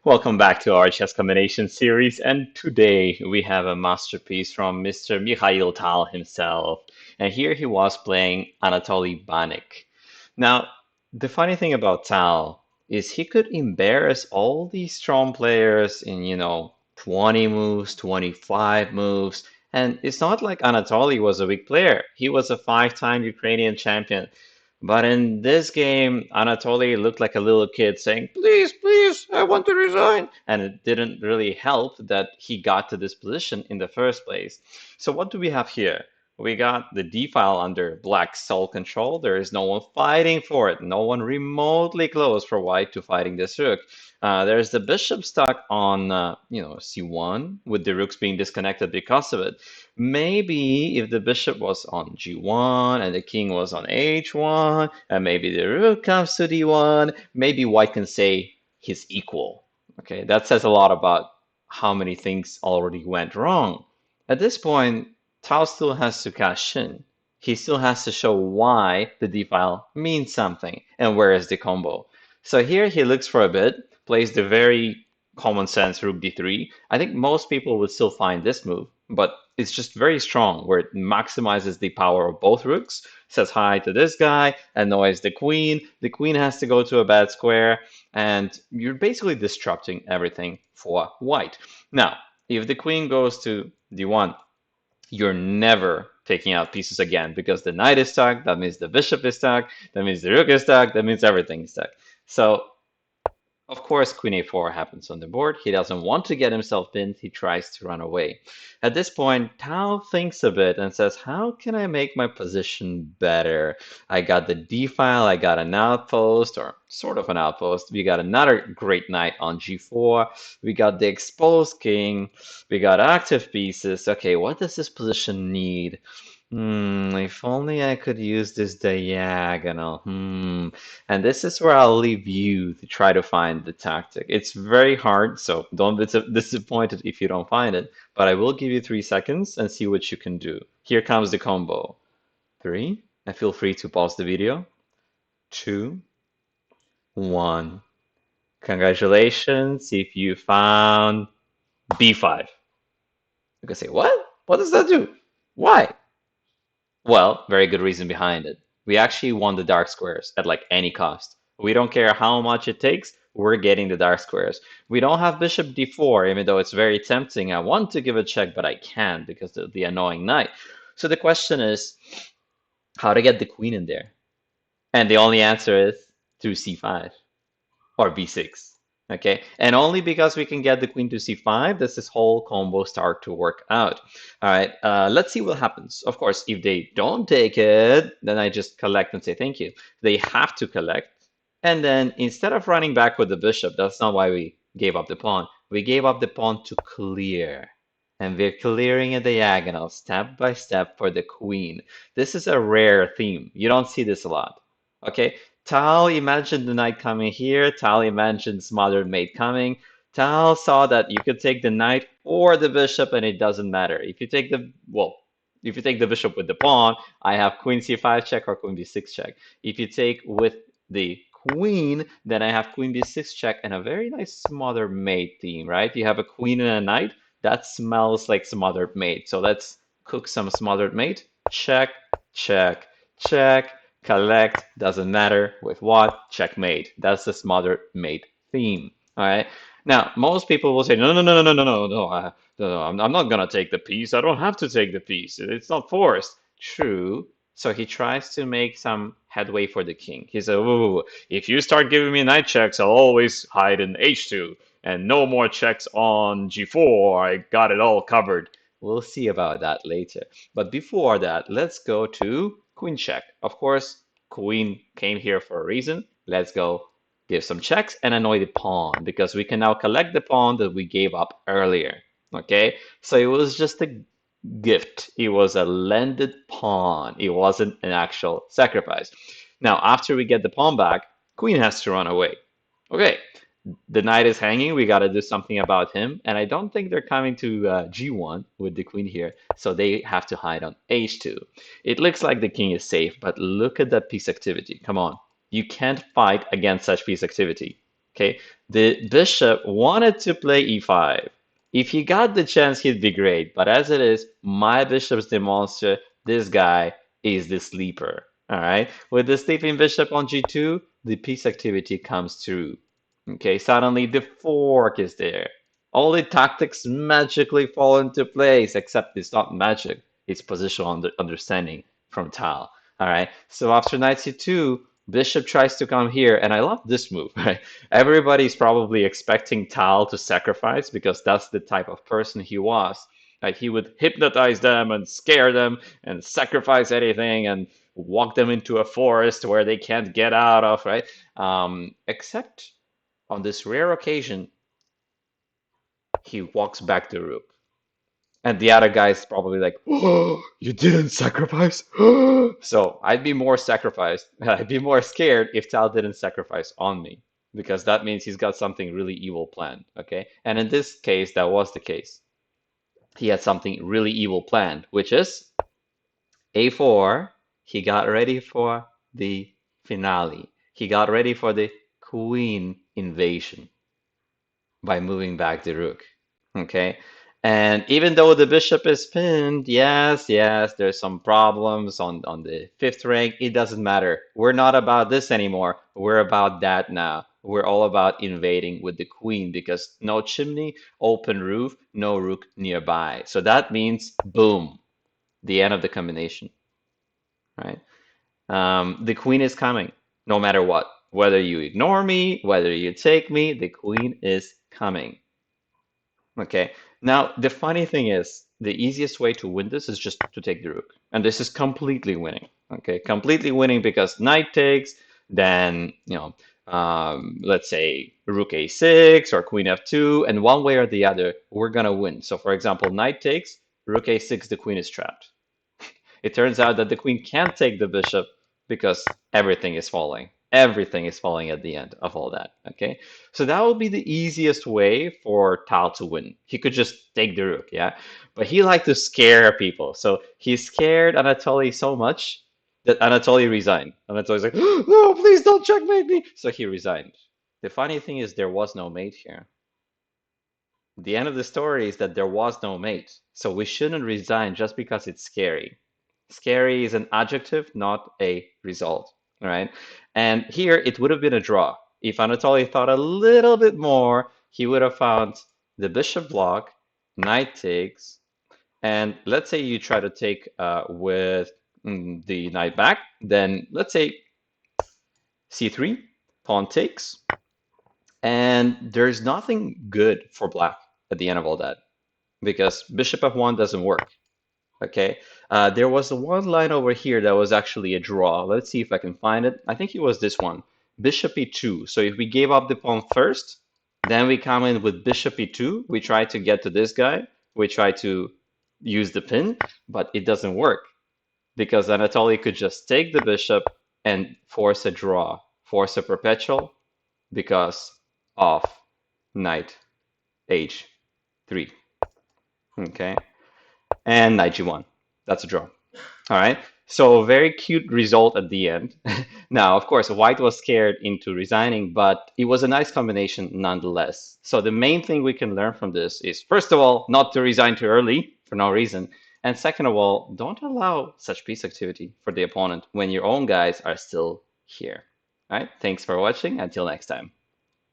Welcome back to our chess combination series, and today we have a masterpiece from Mr. Mikhail Tal himself. And here he was playing Anatolij Bannik. Now, the funny thing about Tal is he could embarrass all these strong players in, 20 moves, 25 moves. And it's not like Anatoly was a weak player. He was a five-time Ukrainian champion. But in this game, Anatoly looked like a little kid saying, "Please, please, I want to resign." And it didn't really help that he got to this position in the first place. So what do we have here? We got the d file under black sole control. There is no one fighting for it. No one remotely close for white to fighting this rook. There's the bishop stuck on, c1 with the rooks being disconnected because of it. Maybe if the bishop was on g1 and the king was on h1, and maybe the rook comes to d1, maybe white can say he's equal. Okay, that says a lot about how many things already went wrong. At this point, Tao still has to cash in. He still has to show why the d file means something and where is the combo. So here he looks for a bit, plays the very common sense rook d3. I think most people would still find this move, but it's just very strong where it maximizes the power of both rooks, says hi to this guy, annoys the queen. The queen has to go to a bad square, and you're basically disrupting everything for white. Now, if the queen goes to d1, you're never taking out pieces again because the knight is stuck, that means the bishop is stuck, that means the rook is stuck, that means everything is stuck. So of course, queen a4 happens on the board. He doesn't want to get himself pinned. He tries to run away. At this point, Tao thinks a bit and says, how can I make my position better? I got the d file, I got an outpost, or sort of an outpost. We got another great knight on g4. We got the exposed king. We got active pieces. Okay, what does this position need? If only I could use this diagonal. And this is where I'll leave you to try to find the tactic. It's very hard, so don't be disappointed if you don't find it. But I will give you 3 seconds and see what you can do. Here comes the combo. 3, and feel free to pause the video. 2, 1. Congratulations if you found b5. You can say, what? What does that do? Why? Well, very good reason behind it. We actually want the dark squares at like any cost. We don't care how much it takes, we're getting the dark squares. We don't have bishop d4, even though it's very tempting. I want to give a check, but I can't because of the annoying knight. So the question is, how to get the queen in there? And the only answer is through c5 or b6. Okay, and only because we can get the queen to c5 does this whole combo start to work out. All right, let's see what happens. Of course, if they don't take it, then I just collect and say thank you. They have to collect. And then instead of running back with the bishop, that's not why we gave up the pawn. We gave up the pawn to clear. And we're clearing a diagonal step by step for the queen. This is a rare theme. You don't see this a lot. Okay, Tal imagined the knight coming here. Tal imagined smothered mate coming. Tal saw that you could take the knight or the bishop, and it doesn't matter. If you take if you take the bishop with the pawn, I have queen c5 check or queen b6 check. If you take with the queen, then I have queen b6 check and a very nice smothered mate theme, right? You have a queen and a knight. That smells like smothered mate. So let's cook some smothered mate. Check, check, check. Collect, doesn't matter with what, checkmate. That's the smothered mate theme. All right. Now, most people will say, no, no, no, no, no, no, no, no, no, I'm not gonna take the piece. I don't have to take the piece. It's not forced. True. So he tries to make some headway for the king. He said, ooh, if you start giving me knight checks, I'll always hide in h2 and no more checks on g4. I got it all covered. We'll see about that later. But before that, let's go to queen check. Of course, queen came here for a reason. Let's go give some checks and annoy the pawn because we can now collect the pawn that we gave up earlier. Okay, so it was just a gift. It was a lended pawn. It wasn't an actual sacrifice. Now, after we get the pawn back, queen has to run away. Okay, the knight is hanging. We got to do something about him. And I don't think they're coming to g1 with the queen here. So they have to hide on h2. It looks like the king is safe, but look at that piece activity. Come on. You can't fight against such piece activity. Okay, the bishop wanted to play e5. If he got the chance, he'd be great. But as it is, my bishop's the monster. This guy is the sleeper. All right, with the sleeping bishop on g2, the piece activity comes through. Okay, suddenly the fork is there. All the tactics magically fall into place, except it's not magic, it's positional understanding from Tal. All right, so after knight c2, bishop tries to come here, and I love this move, right? Everybody's probably expecting Tal to sacrifice because that's the type of person he was. Like he would hypnotize them and scare them and sacrifice anything and walk them into a forest where they can't get out of, right? Except on this rare occasion, he walks back the rook. And the other guy's probably like, oh, you didn't sacrifice? So I'd be more sacrificed. I'd be more scared if Tal didn't sacrifice on me, because that means he's got something really evil planned. Okay. And in this case, that was the case. He had something really evil planned, which is a4. He got ready for the finale. He got ready for the queen invasion by moving back the rook. Okay. And even though the bishop is pinned, yes, there's some problems on the fifth rank. It doesn't matter. We're not about this anymore. We're about that now. We're all about invading with the queen because no chimney, open roof, no rook nearby. So that means boom, the end of the combination, right? The queen is coming, no matter what. Whether you ignore me, whether you take me, the queen is coming. Okay. Now, the funny thing is, the easiest way to win this is just to take the rook. And this is completely winning. Okay. Completely winning because knight takes, then, let's say rook a6 or queen f2, and one way or the other, we're going to win. So, for example, knight takes, rook a6, the queen is trapped. It turns out that the queen can't take the bishop because everything is falling. Everything is falling at the end of all that. Okay, so that would be the easiest way for Tal to win. He could just take the rook, yeah. But he liked to scare people, so he scared Anatolij so much that Anatolij resigned. Anatolij's like, no, please don't checkmate me. So he resigned. The funny thing is there was no mate here. The end of the story is that there was no mate. So we shouldn't resign just because it's scary. Scary is an adjective, not a result, right? And here it would have been a draw. If Anatoly thought a little bit more, he would have found the bishop block, knight takes, and let's say you try to take with the knight back, then let's say c3, pawn takes, and there's nothing good for black at the end of all that because bishop f1 doesn't work. Okay, there was one line over here that was actually a draw. Let's see if I can find it. I think it was this one, bishop e2. So if we gave up the pawn first, then we come in with bishop e2. We try to get to this guy. We try to use the pin, but it doesn't work because Anatoly could just take the bishop and force a draw, force a perpetual because of knight h3. Okay, and knight g1. That's a draw. All right. So very cute result at the end. Now, of course, white was scared into resigning, but it was a nice combination nonetheless. So the main thing we can learn from this is, first of all, not to resign too early for no reason. And second of all, don't allow such piece activity for the opponent when your own guys are still here. All right. Thanks for watching. Until next time.